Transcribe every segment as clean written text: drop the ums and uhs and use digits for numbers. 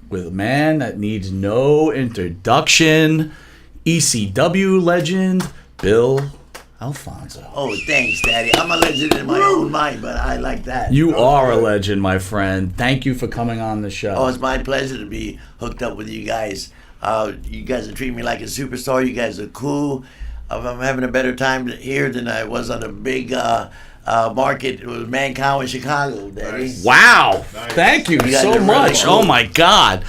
with a man that needs no introduction, ECW legend, Bill Alfonso. Oh, thanks, Daddy. I'm a legend in my own mind, but I like that. You are a legend, my friend. Thank you for coming on the show. Oh, it's my pleasure to be hooked up with you guys. You guys are treating me like a superstar. You guys are cool. I'm having a better time here than I was on a big market. It was Mancow in Chicago, Daddy. Nice. Wow. Nice. Thank you guys so are really much. cool. Oh, my God.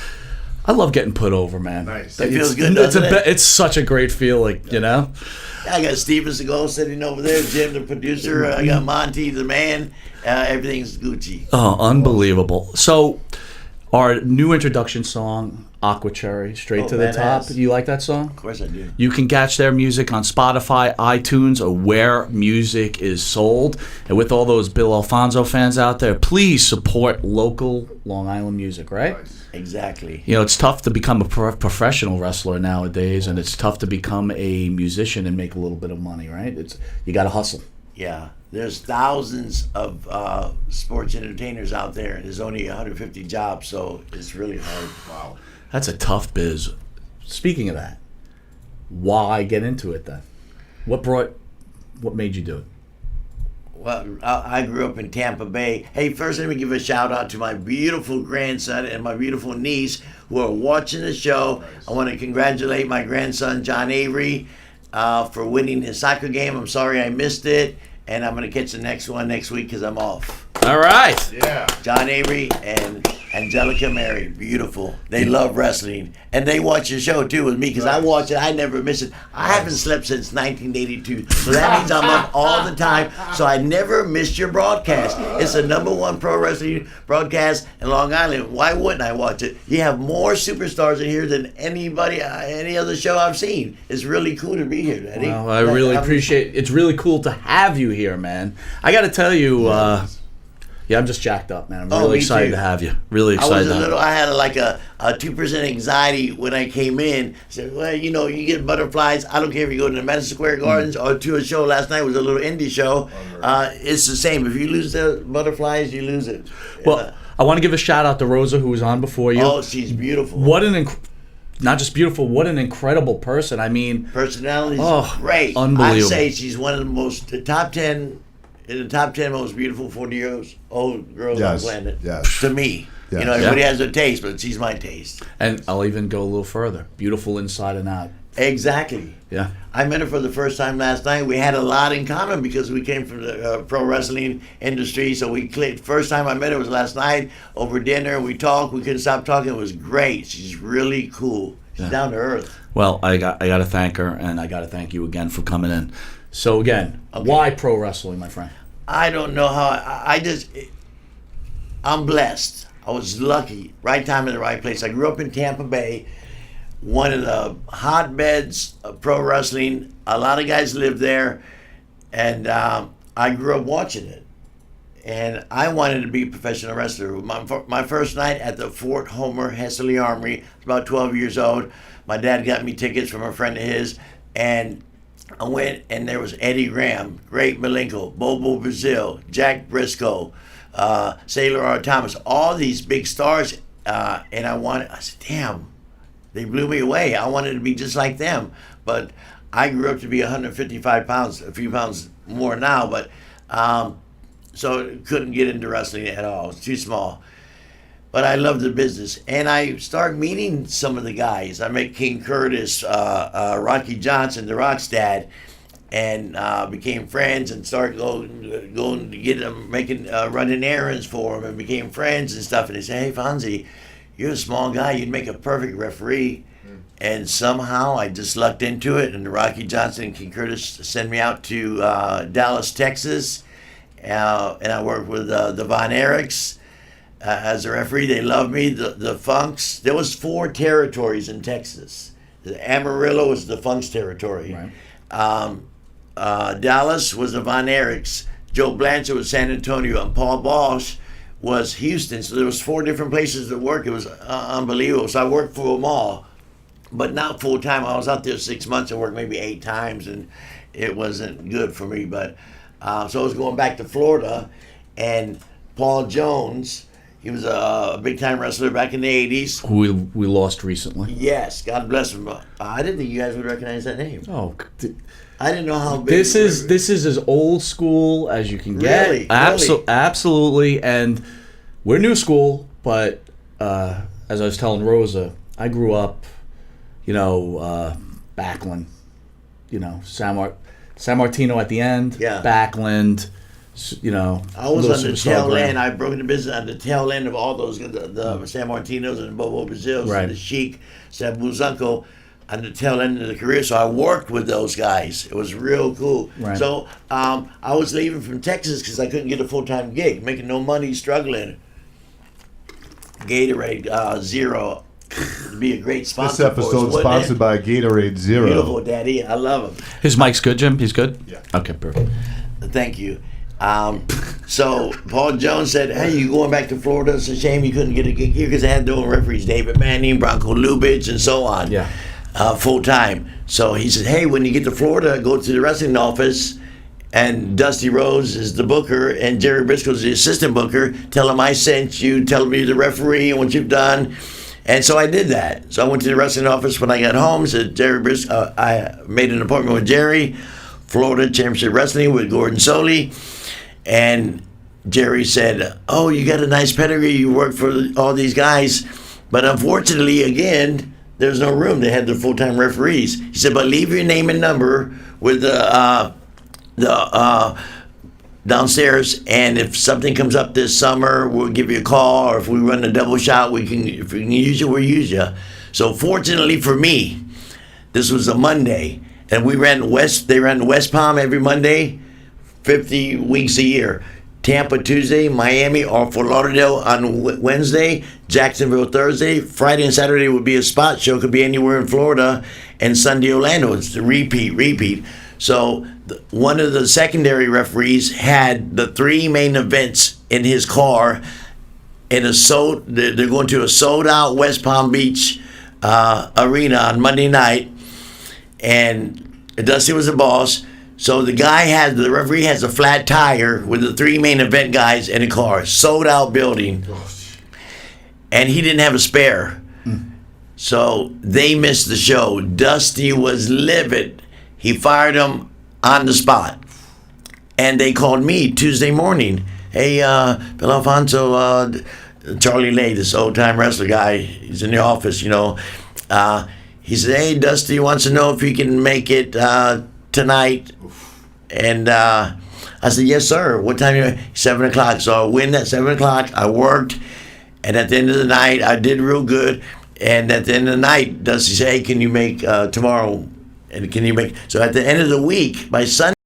I love getting put over, man. Nice. It feels good, doesn't it? It's such a great feeling, you know? I got Steven Seagal sitting over there, Jim the producer. I got Monty the man. Everything's Gucci. Oh, unbelievable. So, our new introduction song, Aqua Cherry, Straight to the Top. badass. You like that song? Of course I do. You can catch their music on Spotify, iTunes, or where music is sold. And with all those Bill Alfonso fans out there, please support local Long Island music, right? Nice. Exactly. You know, it's tough to become a professional wrestler nowadays, and it's tough to become a musician and make a little bit of money, right? You got to hustle. Yeah. There's thousands of sports entertainers out there. There's only 150 jobs, so it's really hard. Wow. That's a tough biz. Speaking of that, why get into it then? What made you do it? Well, I grew up in Tampa Bay. Hey, first let me give a shout out to my beautiful grandson and my beautiful niece who are watching the show. Nice. I want to congratulate my grandson, John Avery, for winning his soccer game. I'm sorry I missed it, and I'm going to catch the next one next week because I'm off. All right. Yeah. John Avery and Angelica Mary, beautiful. They love wrestling, and they watch the show too with me because I watch it. I never miss it. I haven't slept since 1982, so that means I'm up all the time. So I never missed your broadcast. It's the #1 pro wrestling broadcast in Long Island. Why wouldn't I watch it? You have more superstars in here than anybody, any other show I've seen. It's really cool to be here, Daddy. Well, I really appreciate. It's really cool to have you here, man. I got to tell you. Yeah, I'm just jacked up, man. I'm really me excited too. to have you. Really I excited. was I had like a 2% anxiety when I came in. I said, well, you know, you get butterflies. I don't care if you go to the Madison Square Gardens or to a show. Last night was a little indie show. It's the same. If you lose the butterflies, you lose it. Well, I want to give a shout out to Rosa, who was on before you. Oh, she's beautiful. What not just beautiful, what an incredible person. I mean, Personality's great. Unbelievable. I'd say she's one of the top 10 in the top 10 most beautiful 40-year-old girls on the planet. Yes. To me. Yes. You know, everybody has their taste, but she's my taste. And I'll even go a little further. Beautiful inside and out. Exactly. Yeah. I met her for the first time last night. We had a lot in common because we came from the pro wrestling industry. So we clicked. First time I met her was last night over dinner. We talked. We couldn't stop talking. It was great. She's really cool. She's down to earth. Well, I got to thank her, and I got to thank you again for coming in. So again, why pro wrestling, my friend? I don't know how. I'm blessed. I was lucky. Right time in the right place. I grew up in Tampa Bay, one of the hotbeds of pro wrestling. A lot of guys live there, and I grew up watching it. And I wanted to be a professional wrestler. My first night at the Fort Homer Hessley Armory, I was about 12 years old. My dad got me tickets from a friend of his, and I went, and there was Eddie Graham, Great Malenko, Bobo Brazil, Jack Briscoe, Sailor R. Thomas, all these big stars. And I said, damn, they blew me away. I wanted to be just like them. But I grew up to be 155 pounds, a few pounds more now, but so couldn't get into wrestling at all. It was too small. But I loved the business. And I started meeting some of the guys. I met King Curtis, Rocky Johnson, The Rock's dad, and became friends and started going to get them, running errands for him, and became friends and stuff. And they said, hey, Fonzie, you're a small guy. You'd make a perfect referee. And somehow I just lucked into it. And Rocky Johnson and King Curtis sent me out to Dallas, Texas. And I worked with the Von Erichs. As a referee, they loved me. The Funks. There was 4 territories in Texas. The Amarillo was the Funks territory. Right. Dallas was the Von Erichs. Joe Blanchard was San Antonio, and Paul Bosch was Houston. So there was 4 different places to work. It was unbelievable. So I worked for them all, but not full time. I was out there 6 months and worked maybe 8 times, and it wasn't good for me. But so I was going back to Florida, and Paul Jones. He was a big-time wrestler back in the 80s. Who we lost recently. Yes, God bless him. I didn't think you guys would recognize that name. Oh, I didn't know how big. this is as old school as you can get. Really? Absolutely. And we're new school, but as I was telling Rosa, I grew up, Backland, Sammartino at the end, Yeah. Backland, I was on the Superstar tail Grand. end. I broke into business on the tail end of all those, the Sammartinos and the Bobo Brazils Right. and the Sheik, Sabu Zunko, on the tail end of the career. So I worked with those guys. It was real cool. Right. So I was leaving from Texas because I couldn't get a full-time gig, making no money, struggling. Gatorade Zero would be a great sponsor. This episode for us, sponsored by Gatorade Zero. Beautiful, Daddy. I love him. His mic's good, Jim? He's good? Yeah. Okay, perfect. Thank you. So Paul Jones said, "Hey, you going back to Florida? It's a shame you couldn't get a gig here because they had their own referees, David Manning, Bronco Lubitsch, and so on, Yeah. full time." So he said, "Hey, when you get to Florida, go to the wrestling office, and Dusty Rose is the booker, and Jerry Briscoe's the assistant booker. Tell him I sent you. Tell him you're the referee and what you've done." And so I did that. So I went to the wrestling office when I got home. Said Jerry Briscoe. I made an appointment with Jerry, Florida Championship Wrestling with Gordon Soley. And Jerry said, "Oh, you got a nice pedigree. You work for all these guys. But unfortunately, again, there's no room. They had their full-time referees." He said, "But leave your name and number with the downstairs. And if something comes up this summer, we'll give you a call. Or if we run a double shot, if we can use you, we'll use you." So fortunately for me, this was a Monday. And they ran West Palm every Monday. 50 weeks a year. Tampa Tuesday, Miami or Fort Lauderdale on Wednesday, Jacksonville Thursday, Friday and Saturday would be a spot show, could be anywhere in Florida, and Sunday Orlando. It's the repeat. So one of the secondary referees had the three main events in his car they're going to a sold out West Palm Beach arena on Monday night, and Dusty was the boss. So the referee has a flat tire with the three main event guys in a car, sold out building, and he didn't have a spare. So they missed the show. Dusty was livid. He fired him on the spot, and they called me Tuesday morning. "Hey, Bill Alfonso, Charlie Lay, this old time wrestler guy, he's in the office, he said, 'Hey, Dusty wants to know if he can make it tonight.'" And I said, "Yes, sir. What time? 7 o'clock. So I went at 7 o'clock. I worked. And at the end of the night, I did real good. And at the end of the night, Dusty said, 'Hey, can you make tomorrow? And can you make?' So at the end of the week, by Sunday,